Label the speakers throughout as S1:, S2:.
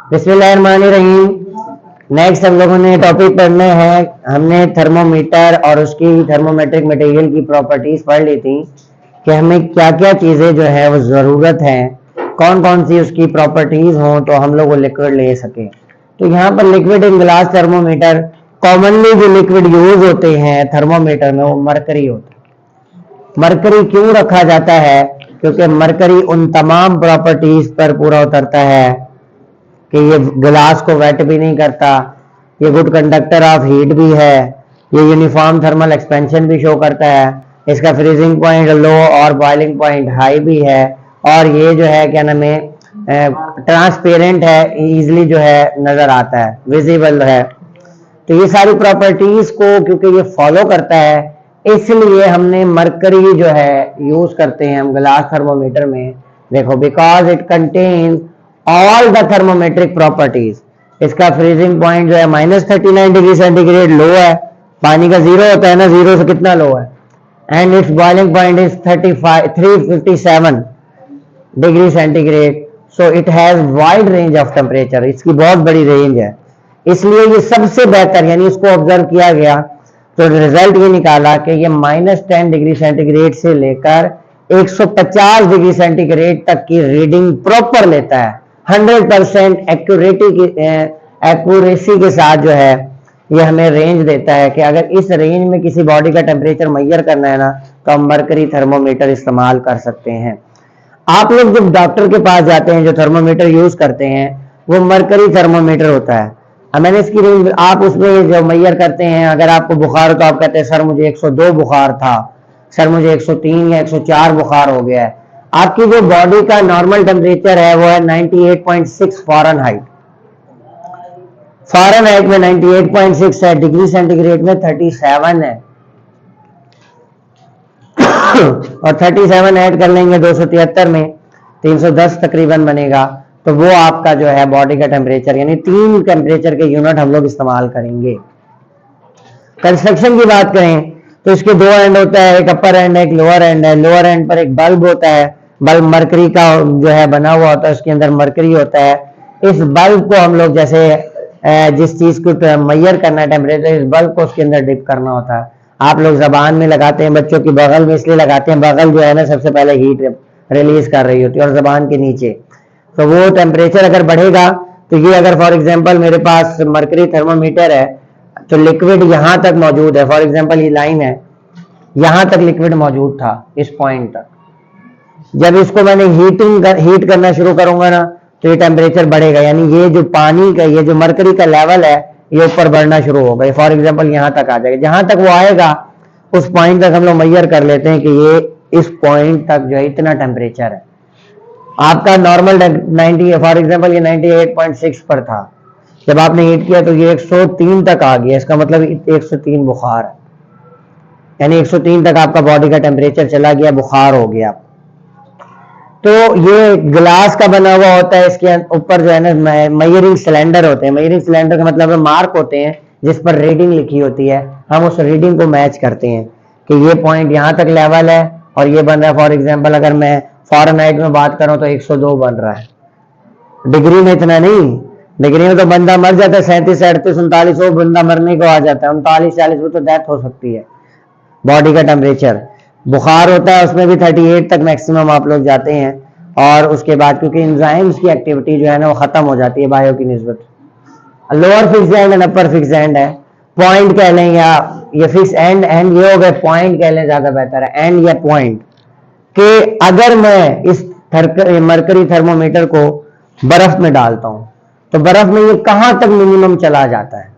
S1: बिस्मिल्लाहिर्रहमानिर्रहीम। नेक्स्ट हम लोगों ने टॉपिक पढ़ने हैं। हमने थर्मोमीटर और उसकी थर्मोमेट्रिक मटेरियल की प्रॉपर्टीज पढ़ ली थी कि हमें क्या क्या चीजें जो है वो जरूरत है, कौन कौन सी उसकी प्रॉपर्टीज हो तो हम लोग वो लिक्विड ले सके। तो यहाँ पर liquid in glass thermometer, commonly जो लिक्विड यूज होते हैं थर्मोमीटर में वो मरकरी होता है। मरकरी क्यों रखा जाता है? क्योंकि मरकरी उन तमाम प्रॉपर्टीज पर पूरा उतरता है कि ये ग्लास को वेट भी नहीं करता, ये गुड कंडक्टर ऑफ हीट भी है, ये यूनिफॉर्म थर्मल एक्सपेंशन भी शो करता है, इसका फ्रीजिंग पॉइंट लो और बॉइलिंग पॉइंट हाई भी है, और ये जो है क्या नाम है ट्रांसपेरेंट है, इजीली जो है नजर आता है, विजिबल है। तो ये सारी प्रॉपर्टीज को क्योंकि ये फॉलो करता है इसलिए हमने मरकरी जो है यूज करते हैं हम ग्लास थर्मोमीटर में। देखो, because it contains all the thermometric properties. इसका फ्रीजिंग पॉइंट जो है -39 डिग्री सेंटीग्रेड लो है, पानी का जीरो होता है ना, जीरो से कितना लो है, and it's boiling point is 357 degree centigrade. So it has wide range of temperature, इसकी बहुत बड़ी रेंज है, इसलिए ये सबसे बेहतर, यानी इसको ऑब्जर्व किया गया तो रिजल्ट ये निकाला कि ये -10 डिग्री सेंटीग्रेड से लेकर 150 डिग्री सेंटीग्रेड तक की रीडिंग प्रॉपर लेता है। 100% एक्यूरेसी के साथ जो है ये हमें रेंज देता है कि अगर इस रेंज में किसी बॉडी का टेम्परेचर मेजर करना है ना तो हम मरकरी थर्मोमीटर इस्तेमाल कर सकते हैं। आप लोग जब डॉक्टर के पास जाते हैं जो थर्मोमीटर यूज करते हैं वो मरकरी थर्मोमीटर होता है। अब मैंने इसकी रेंज, आप उसमें जो मेजर करते हैं, अगर आपको बुखार हो तो आप कहते हैं सर मुझे 102 बुखार था, सर मुझे 103 या 104 बुखार हो गया है। आपकी जो बॉडी का नॉर्मल टेम्परेचर है वो है 98.6 फ़ारेनहाइट। फ़ारेनहाइट में 98.6 है, डिग्री सेंटीग्रेड में 37 है और 37 ऐड कर लेंगे 273 में 310 तकरीबन बनेगा। तो वो आपका जो है बॉडी का टेम्परेचर, यानी 3 टेम्परेचर के यूनिट हम लोग इस्तेमाल करेंगे। कंस्ट्रक्शन की बात करें तो इसके 2 एंड होता है, एक अपर एंड एक लोअर एंड है। लोअर एंड पर एक बल्ब होता है, बल्ब मरकरी का जो है बना हुआ होता है, उसके अंदर मरकरी होता है। इस बल्ब को हम लोग जैसे जिस चीज को मेजर करना है टेम्परेचर, इस बल्ब को उसके अंदर डिप करना होता है। आप लोग जबान में लगाते हैं, बच्चों की बगल में इसलिए लगाते हैं, बगल जो है ना सबसे पहले हीट रिलीज कर रही होती है, और जबान के नीचे। तो वो टेम्परेचर अगर बढ़ेगा तो ये, अगर फॉर एग्जांपल मेरे पास मरकरी थर्मोमीटर है तो लिक्विड यहां तक मौजूद है, फॉर एग्जांपल ये लाइन है, यहां तक लिक्विड मौजूद था इस पॉइंट तक। जब इसको मैंने हीट करना शुरू करूंगा ना तो ये टेम्परेचर बढ़ेगा, यानी ये जो पानी का, ये जो मरकरी का लेवल है ये ऊपर बढ़ना शुरू होगा। फॉर एग्जांपल यहां तक आ जाएगा, जहां तक वो आएगा उस पॉइंट तक हम लोग मेजर कर लेते हैं कि ये इस पॉइंट तक जो है इतना टेम्परेचर है। आपका नॉर्मल 90, फॉर एग्जांपल ये 98.6 पर था, जब आपने हीट किया तो ये 103 तक आ गया, इसका मतलब 103 बुखार है, यानी 103 तक आपका बॉडी का टेम्परेचर चला गया, बुखार हो गया। तो ये ग्लास का बना हुआ होता है, इसके ऊपर जो है ना मेजरिंग सिलेंडर होते हैं। मेजरिंग सिलेंडर का मतलब है मार्क होते हैं जिस पर रीडिंग लिखी होती है, हम उस रीडिंग को मैच करते हैं कि ये पॉइंट यहाँ तक लेवल है और ये बन रहा है। फॉर एग्जांपल अगर मैं फ़ारेनहाइट में बात करूं तो 102 बन रहा है, डिग्री में इतना नहीं। डिग्री में तो बंदा मर जाता है, 37, 38, 39 वो बंदा मरने को आ जाता है, 39, 40 में तो डेथ हो सकती है बॉडी का टेम्परेचर। बुखार होता है उसमें भी 38 तक मैक्सिमम आप लोग जाते हैं, और उसके बाद क्योंकि एंजाइम्स की एक्टिविटी जो है ना वो खत्म हो जाती है बायो की निस्बत। Lower fix end end upper fix end है, पॉइंट कह लें, या ये फिक्स एंड एंड ये हो गए, पॉइंट कह लें ज्यादा बेहतर है, एंड या पॉइंट। कि अगर मैं इस मरकरी थर्मोमीटर को बर्फ में डालता हूं तो बर्फ में ये कहां तक मिनिमम चला जाता है,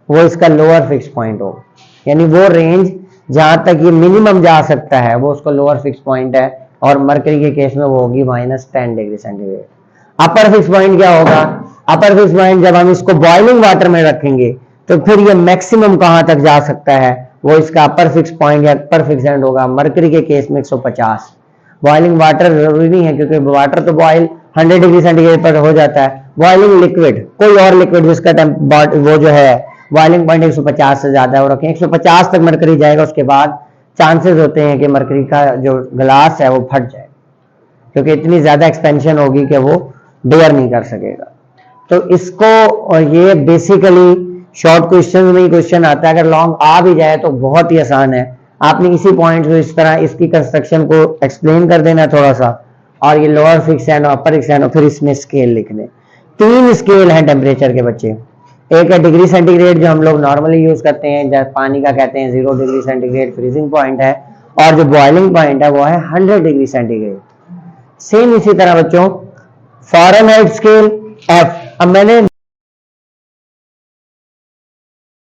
S1: वो इसका लोअर फिक्स पॉइंट हो, यानी वो रेंज जहां तक ये मिनिमम जा सकता है वो उसका लोअर फिक्स पॉइंट है, और मरकरी के केस में वो होगी -10 degree centigrade. Upper fix point क्या होगा? अपर फिक्स पॉइंट जब हम इसको बॉइलिंग वाटर में रखेंगे तो फिर ये मैक्सिमम कहां तक जा सकता है, वो इसका अपर फिक्स पॉइंट या अपर फिक्स एंड होगा। मरकरी के केस में 150। बॉइलिंग वाटर जरूरी नहीं है क्योंकि वाटर तो बॉइल 100 डिग्री सेंटीग्रेड पर हो जाता है। बॉइलिंग लिक्विड, कोई और लिक्विड जिसका वो जो है बॉइलिंग पॉइंट 150 से ज्यादा है वो रखें, 150 तक मरकरी जाएगा, उसके बाद चांसेस होते हैं कि मरकरी का जो ग्लास है वो फट जाए, क्योंकि इतनी ज्यादा एक्सपेंशन होगी कि वो बेयर नहीं कर सकेगा। तो इसको, और ये बेसिकली शॉर्ट क्वेश्चन में ही क्वेश्चन आता है, अगर लॉन्ग आ भी जाए तो बहुत ही आसान है। आपने इसी पॉइंट को इस तरह इसकी कंस्ट्रक्शन को एक्सप्लेन कर देना थोड़ा सा, और ये lower fix and upper fix and, फिर इसमें स्केल लिखने। 3 स्केल हैं टेम्परेचर के बच्चे। एक है डिग्री सेंटीग्रेड जो हम लोग नॉर्मली यूज करते हैं, जब पानी का कहते हैं 0 डिग्री सेंटीग्रेड फ्रीजिंग पॉइंट है, और जो बॉइलिंग पॉइंट है वो है 100 डिग्री सेंटीग्रेड। सेम इसी तरह बच्चों फ़ारेनहाइट स्केल F। अब मैंने